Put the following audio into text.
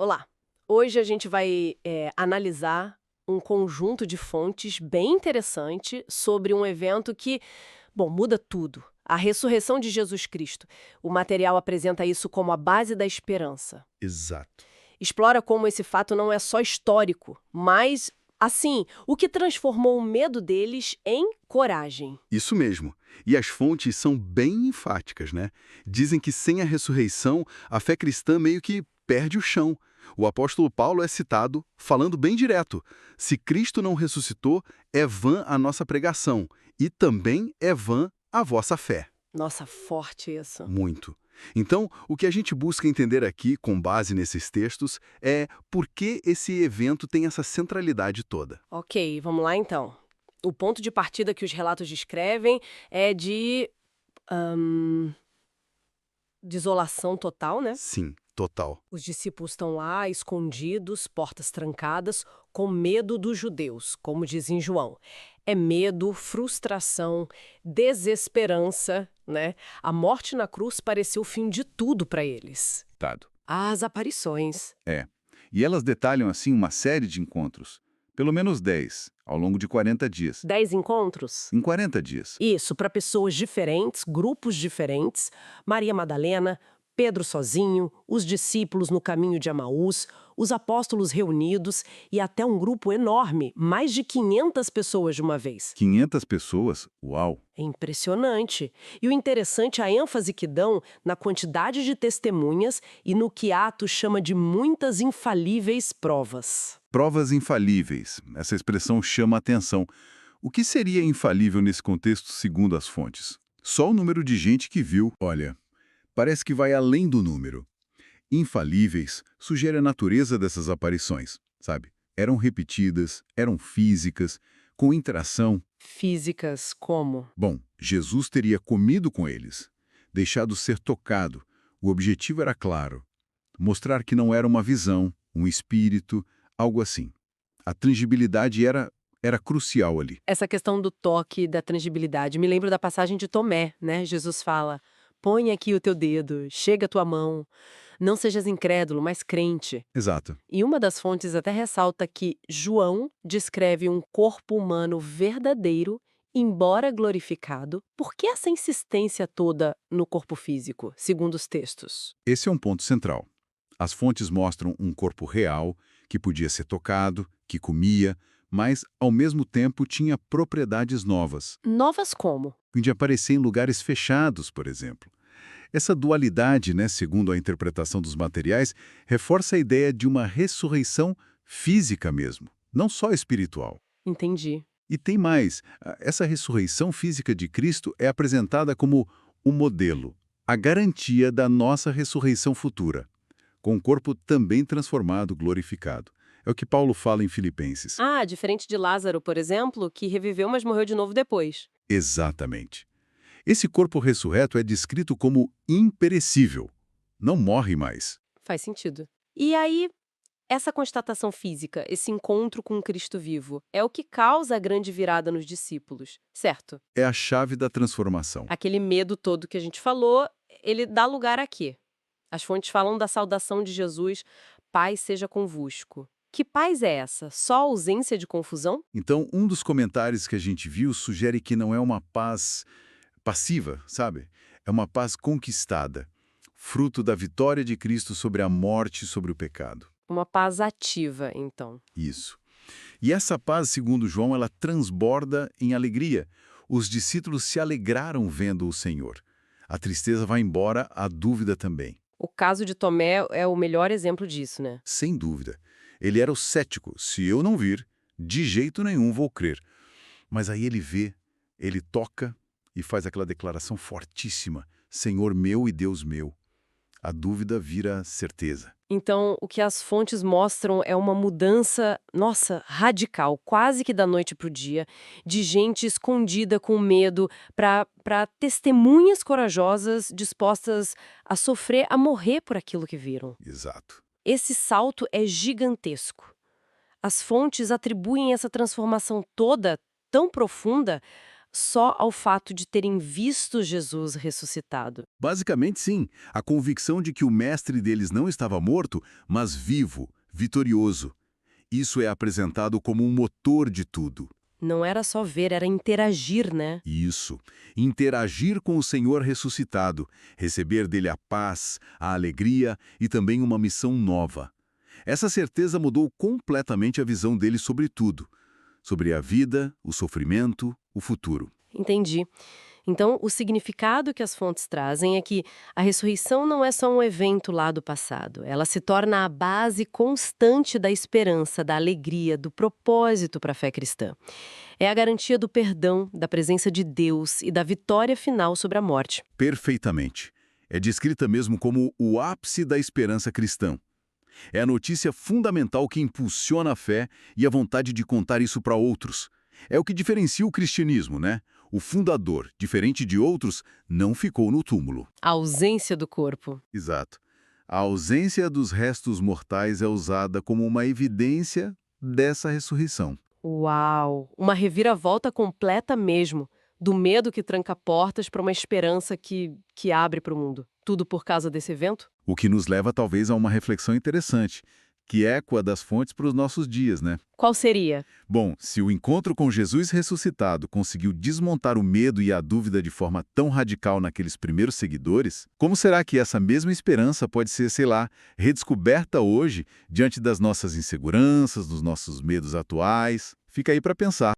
Olá! Hoje a gente vai analisar um conjunto de fontes bem interessante sobre um evento que, bom, muda tudo. A ressurreição de Jesus Cristo. O material apresenta isso como a base da esperança. Exato. Explora como esse fato não é só histórico, mas, assim, o que transformou o medo deles em coragem. Isso mesmo. E as fontes são bem enfáticas, né? Dizem que sem a ressurreição, a fé cristã meio que perde o chão. O apóstolo Paulo é citado falando bem direto: se Cristo não ressuscitou, é vã a nossa pregação, e também é vã a vossa fé. Nossa, forte isso. Muito. Então, o que a gente busca entender aqui, com base nesses textos, é por que esse evento tem essa centralidade toda. Ok, vamos lá então. O ponto de partida que os relatos descrevem é ahn, de isolação total, né? Sim, total. Os discípulos estão lá, escondidos, portas trancadas, com medo dos judeus, como diz em João. É medo, frustração, desesperança, né? A morte na cruz pareceu o fim de tudo para eles. Dado. As aparições. É. E elas detalham, assim, uma série de encontros. Pelo menos 10, ao longo de 40 dias. 10 encontros? Em 40 dias. Isso, para pessoas diferentes, grupos diferentes. Maria Madalena, Pedro sozinho, os discípulos no caminho de Amaús, os apóstolos reunidos e até um grupo enorme, mais de 500 pessoas de uma vez. 500 pessoas? Uau! É impressionante. E o interessante é a ênfase que dão na quantidade de testemunhas e no que Atos chama de muitas infalíveis provas. Provas infalíveis. Essa expressão chama a atenção. O que seria infalível nesse contexto, segundo as fontes? Só o número de gente que viu. Olha, parece que vai além do número. Infalíveis sugere a natureza dessas aparições, sabe? Eram repetidas, eram físicas, com interação. Físicas como? Bom, Jesus teria comido com eles, deixado ser tocado. O objetivo era claro: mostrar que não era uma visão, um espírito, algo assim. A tangibilidade era crucial ali. Essa questão do toque e da tangibilidade. Me lembro da passagem de Tomé, né? Jesus fala: põe aqui o teu dedo, chega a tua mão. Não sejas incrédulo, mas crente. Exato. E uma das fontes até ressalta que João descreve um corpo humano verdadeiro, embora glorificado. Por que essa insistência toda no corpo físico, segundo os textos? Esse é um ponto central. As fontes mostram um corpo real, que podia ser tocado, que comia, mas, ao mesmo tempo, tinha propriedades novas. Novas como? Podia aparecer em lugares fechados, por exemplo. Essa dualidade, né, segundo a interpretação dos materiais, reforça a ideia de uma ressurreição física mesmo, não só espiritual. Entendi. E tem mais, essa ressurreição física de Cristo é apresentada como o modelo, a garantia da nossa ressurreição futura, com o corpo também transformado, glorificado. É o que Paulo fala em Filipenses. Ah, diferente de Lázaro, por exemplo, que reviveu, mas morreu de novo depois. Exatamente. Esse corpo ressurreto é descrito como imperecível. Não morre mais. Faz sentido. E aí, essa constatação física, esse encontro com o Cristo vivo, é o que causa a grande virada nos discípulos, certo? É a chave da transformação. Aquele medo todo que a gente falou, ele dá lugar a quê? As fontes falam da saudação de Jesus, paz seja convosco. Que paz é essa? Só ausência de confusão? Então, um dos comentários que a gente viu sugere que não é uma paz passiva, sabe? É uma paz conquistada, fruto da vitória de Cristo sobre a morte e sobre o pecado. Uma paz ativa, então. Isso. E essa paz, segundo João, ela transborda em alegria. Os discípulos se alegraram vendo o Senhor. A tristeza vai embora, a dúvida também. O caso de Tomé é o melhor exemplo disso, né? Sem dúvida. Ele era o cético. Se eu não vir, de jeito nenhum vou crer. Mas aí ele vê, ele toca e faz aquela declaração fortíssima: Senhor meu e Deus meu. A dúvida vira certeza. Então, o que as fontes mostram é uma mudança, nossa, radical, quase que da noite para o dia, de gente escondida com medo para testemunhas corajosas dispostas a sofrer, a morrer por aquilo que viram. Exato. Esse salto é gigantesco. As fontes atribuem essa transformação toda, tão profunda, só ao fato de terem visto Jesus ressuscitado. Basicamente, sim, a convicção de que o mestre deles não estava morto, mas vivo, vitorioso. Isso é apresentado como um motor de tudo. Não era só ver, era interagir, né? Isso. Interagir com o Senhor ressuscitado, receber dele a paz, a alegria e também uma missão nova. Essa certeza mudou completamente a visão dele sobre tudo. Sobre a vida, o sofrimento, o futuro. Entendi. Então, o significado que as fontes trazem é que a ressurreição não é só um evento lá do passado. Ela se torna a base constante da esperança, da alegria, do propósito para a fé cristã. É a garantia do perdão, da presença de Deus e da vitória final sobre a morte. Perfeitamente. É descrita mesmo como o ápice da esperança cristã. É a notícia fundamental que impulsiona a fé e a vontade de contar isso para outros. É o que diferencia o cristianismo, né? O fundador, diferente de outros, não ficou no túmulo. A ausência do corpo. Exato. A ausência dos restos mortais é usada como uma evidência dessa ressurreição. Uau! Uma reviravolta completa mesmo. Do medo que tranca portas para uma esperança que abre para o mundo. Tudo por causa desse evento? O que nos leva talvez a uma reflexão interessante, que ecoa das fontes para os nossos dias, né? Qual seria? Bom, se o encontro com Jesus ressuscitado conseguiu desmontar o medo e a dúvida de forma tão radical naqueles primeiros seguidores, como será que essa mesma esperança pode ser, sei lá, redescoberta hoje diante das nossas inseguranças, dos nossos medos atuais? Fica aí para pensar.